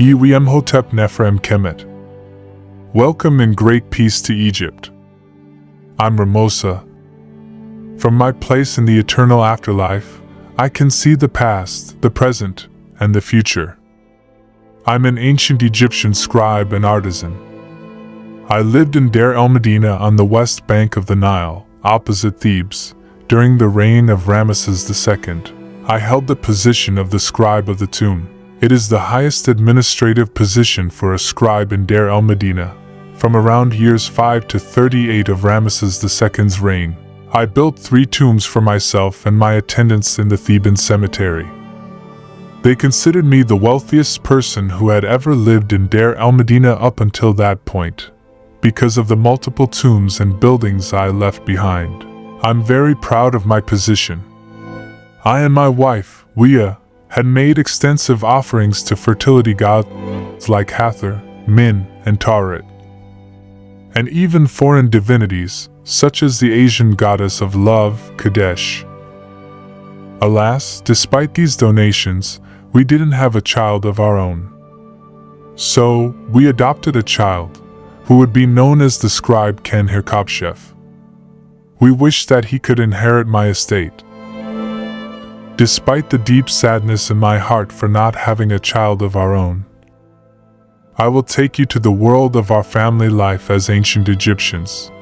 Imhotep Nephrem Kemet. Welcome in great peace to Egypt. I'm Ramose. From my place in the eternal afterlife, I can see the past, the present, and the future. I'm an ancient Egyptian scribe and artisan. I lived in Deir el-Medina on the west bank of the Nile, opposite Thebes, during the reign of Ramses II. I held the position of the scribe of the tomb. It is the highest administrative position for a scribe in Deir el-Medina. From around years 5 to 38 of Ramses II's reign, I built 3 tombs for myself and my attendants in the Theban cemetery. They considered me the wealthiest person who had ever lived in Deir el-Medina up until that point, because of the multiple tombs and buildings I left behind. I'm very proud of my position. I and my wife, Weah, had made extensive offerings to fertility gods like Hathor, Min, and Taret, and even foreign divinities, such as the Asian goddess of love, Kadesh. Alas, despite these donations, we didn't have a child of our own. So, we adopted a child, who would be known as the scribe Ken Hirkopshef. We wished that he could inherit my estate. Despite the deep sadness in my heart for not having a child of our own, I will take you to the world of our family life as ancient Egyptians.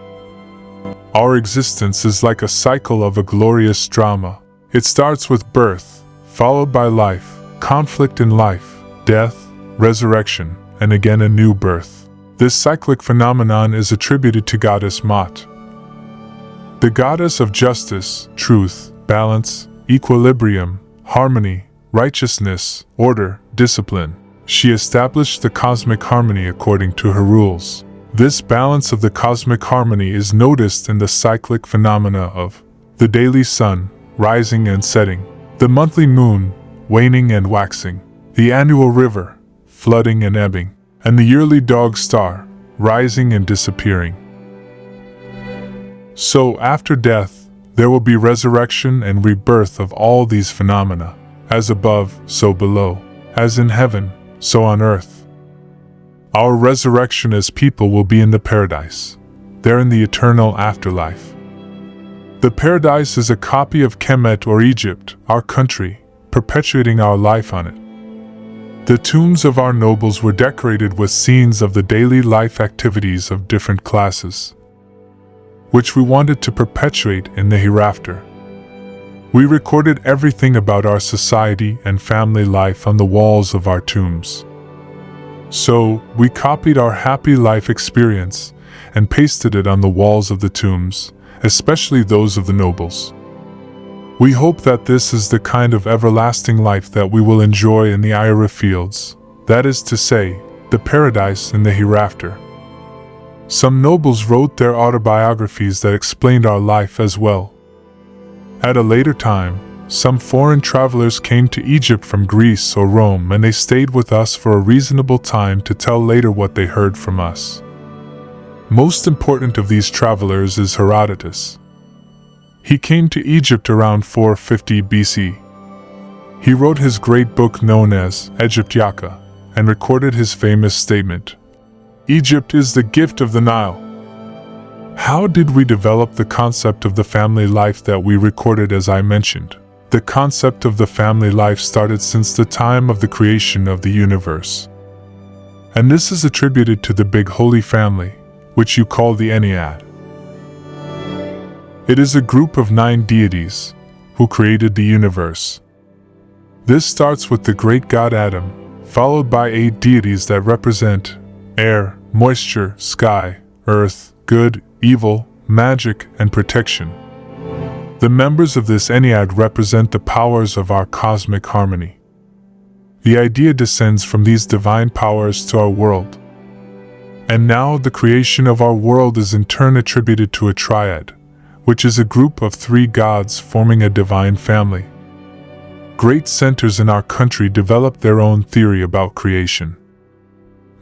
Our existence is like a cycle of a glorious drama. It starts with birth, followed by life, conflict in life, death, resurrection, and again a new birth. This cyclic phenomenon is attributed to goddess Ma'at, the goddess of justice, truth, balance, equilibrium, harmony, righteousness, order, discipline. She established the cosmic harmony according to her rules. This balance of the cosmic harmony is noticed in the cyclic phenomena of the daily sun, rising and setting, the monthly moon, waning and waxing, the annual river, flooding and ebbing, and the yearly dog star, rising and disappearing. So after death, there will be resurrection and rebirth of all these phenomena, as above, so below, as in heaven, so on earth. Our resurrection as people will be in the paradise, there in the eternal afterlife. The paradise is a copy of Kemet or Egypt, our country, perpetuating our life on it. The tombs of our nobles were decorated with scenes of the daily life activities of different classes, which we wanted to perpetuate in the hereafter. We recorded everything about our society and family life on the walls of our tombs. So, we copied our happy life experience and pasted it on the walls of the tombs, especially those of the nobles. We hope that this is the kind of everlasting life that we will enjoy in the Ira fields, that is to say, the paradise in the hereafter. Some nobles wrote their autobiographies that explained our life as well. At a later time, some foreign travelers came to Egypt from Greece or Rome, and they stayed with us for a reasonable time to tell later what they heard from us. Most important of these travelers is Herodotus. He came to Egypt around 450 BC. He wrote his great book known as Egyptiaca and recorded his famous statement, "Egypt is the gift of the Nile." How did we develop the concept of the family life that we recorded as I mentioned? The concept of the family life started since the time of the creation of the universe. And this is attributed to the big holy family, which you call the ENNEAD. It is a group of 9 deities who created the universe. This starts with the great god Adam, followed by 8 deities that represent air, moisture, sky, earth, good, evil, magic, and protection. The members of this ENNEAD represent the powers of our cosmic harmony. The idea descends from these divine powers to our world. And now the creation of our world is in turn attributed to a triad, which is a group of 3 gods forming a divine family. Great centers in our country developed their own theory about creation.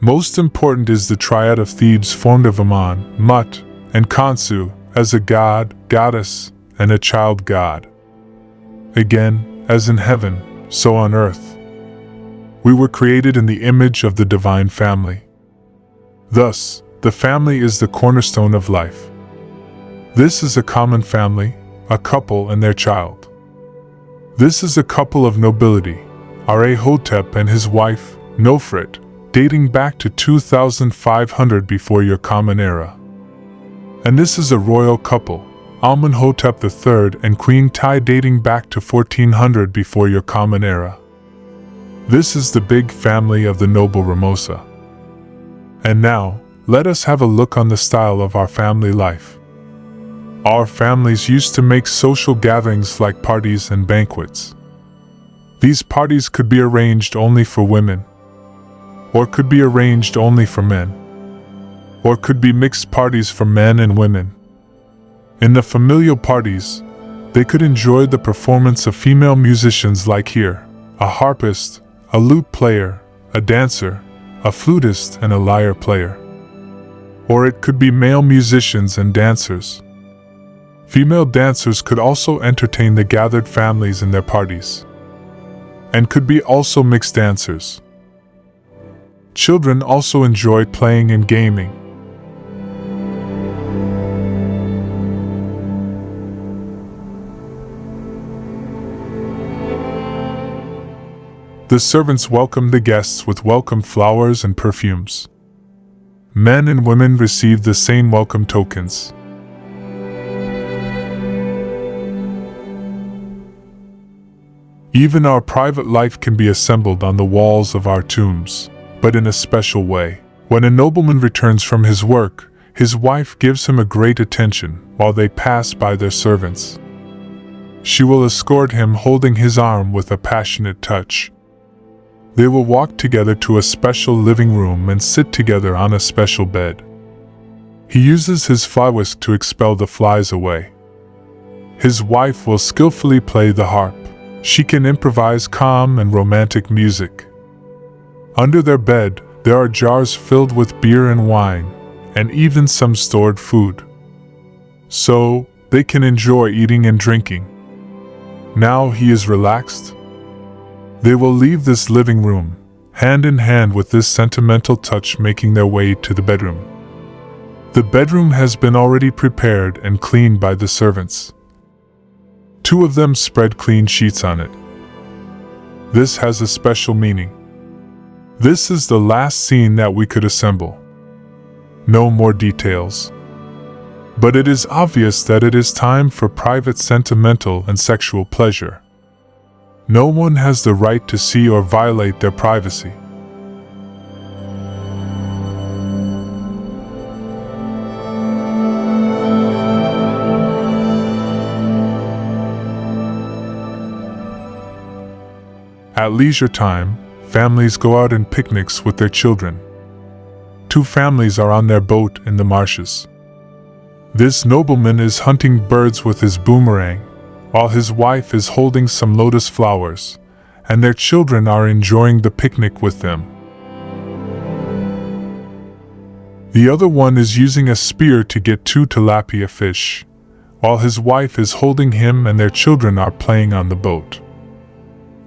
Most important is the triad of Thebes formed of Amun, Mut, and Khonsu as a god, goddess, and a child god. Again, as in heaven, so on earth. We were created in the image of the divine family. Thus, the family is the cornerstone of life. This is a common family, a couple and their child. This is a couple of nobility, Archaeotep and his wife, Nofret, dating back to 2500 before your common era. And this is a royal couple, Amenhotep III and Queen Tai, dating back to 1400 before your common era. This is the big family of the noble Ramose. And now, let us have a look on the style of our family life. Our families used to make social gatherings like parties and banquets. These parties could be arranged only for women, or could be arranged only for men, or could be mixed parties for men and women. In the familial parties, they could enjoy the performance of female musicians like here, a harpist, a lute player, a dancer, a flutist and a lyre player. Or it could be male musicians and dancers. Female dancers could also entertain the gathered families in their parties, and could be also mixed dancers. Children also enjoyed playing and gaming. The servants welcomed the guests with welcome flowers and perfumes. Men and women received the same welcome tokens. Even our private life can be assembled on the walls of our tombs, but in a special way. When a nobleman returns from his work, his wife gives him a great attention while they pass by their servants. She will escort him, holding his arm with a passionate touch. They will walk together to a special living room and sit together on a special bed. He uses his fly whisk to expel the flies away. His wife will skillfully play the harp. She can improvise calm and romantic music. Under their bed, there are jars filled with beer and wine, and even some stored food. So, they can enjoy eating and drinking. Now he is relaxed. They will leave this living room, hand in hand with this sentimental touch, making their way to the bedroom. The bedroom has been already prepared and cleaned by the servants. 2 of them spread clean sheets on it. This has a special meaning. This is the last scene that we could assemble. No more details. But it is obvious that it is time for private sentimental and sexual pleasure. No one has the right to see or violate their privacy. At leisure time, families go out on picnics with their children. 2 families are on their boat in the marshes. This nobleman is hunting birds with his boomerang, while his wife is holding some lotus flowers, and their children are enjoying the picnic with them. The other one is using a spear to get 2 tilapia fish, while his wife is holding him and their children are playing on the boat.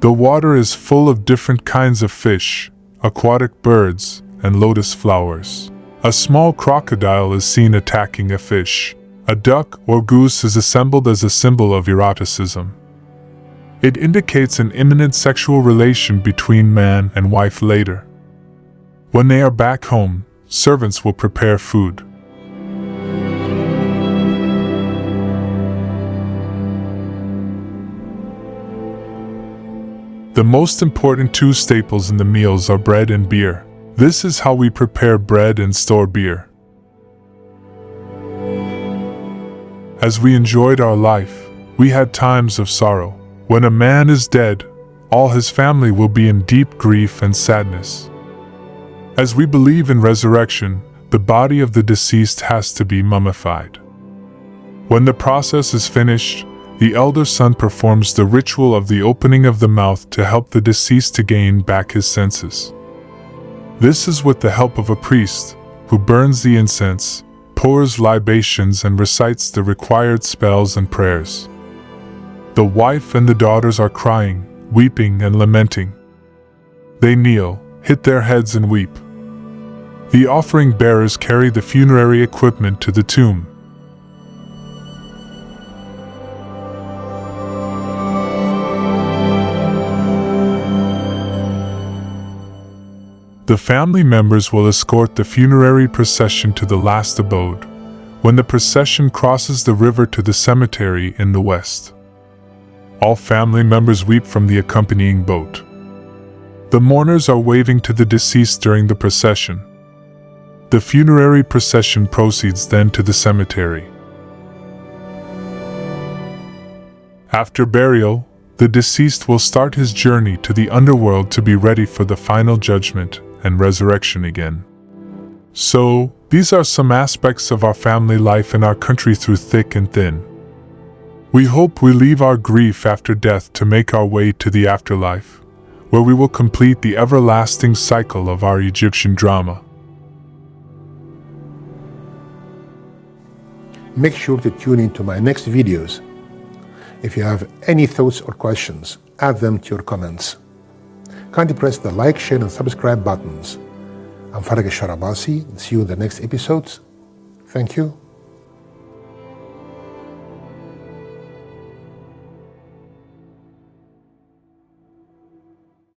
The water is full of different kinds of fish, aquatic birds, and lotus flowers. A small crocodile is seen attacking a fish. A duck or goose is assembled as a symbol of eroticism. It indicates an imminent sexual relation between man and wife later. When they are back home, servants will prepare food. The most important 2 staples in the meals are bread and beer. This is how we prepare bread and store beer. As we enjoyed our life, we had times of sorrow. When a man is dead, all his family will be in deep grief and sadness. As we believe in resurrection, the body of the deceased has to be mummified. When the process is finished, the elder son performs the ritual of the opening of the mouth to help the deceased to gain back his senses. This is with the help of a priest, who burns the incense, pours libations and recites the required spells and prayers. The wife and the daughters are crying, weeping and lamenting. They kneel, hit their heads and weep. The offering bearers carry the funerary equipment to the tomb. The family members will escort the funerary procession to the last abode, when the procession crosses the river to the cemetery in the west. All family members weep from the accompanying boat. The mourners are waving to the deceased during the procession. The funerary procession proceeds then to the cemetery. After burial, the deceased will start his journey to the underworld to be ready for the final judgment and resurrection again. So, these are some aspects of our family life in our country through thick and thin. We hope we leave our grief after death to make our way to the afterlife, where we will complete the everlasting cycle of our Egyptian drama. Make sure to tune into my next videos. If you have any thoughts or questions, add them to your comments. Kindly press the like, share and subscribe buttons. I'm Farag al-Sharabasi and see you in the next episodes. Thank you.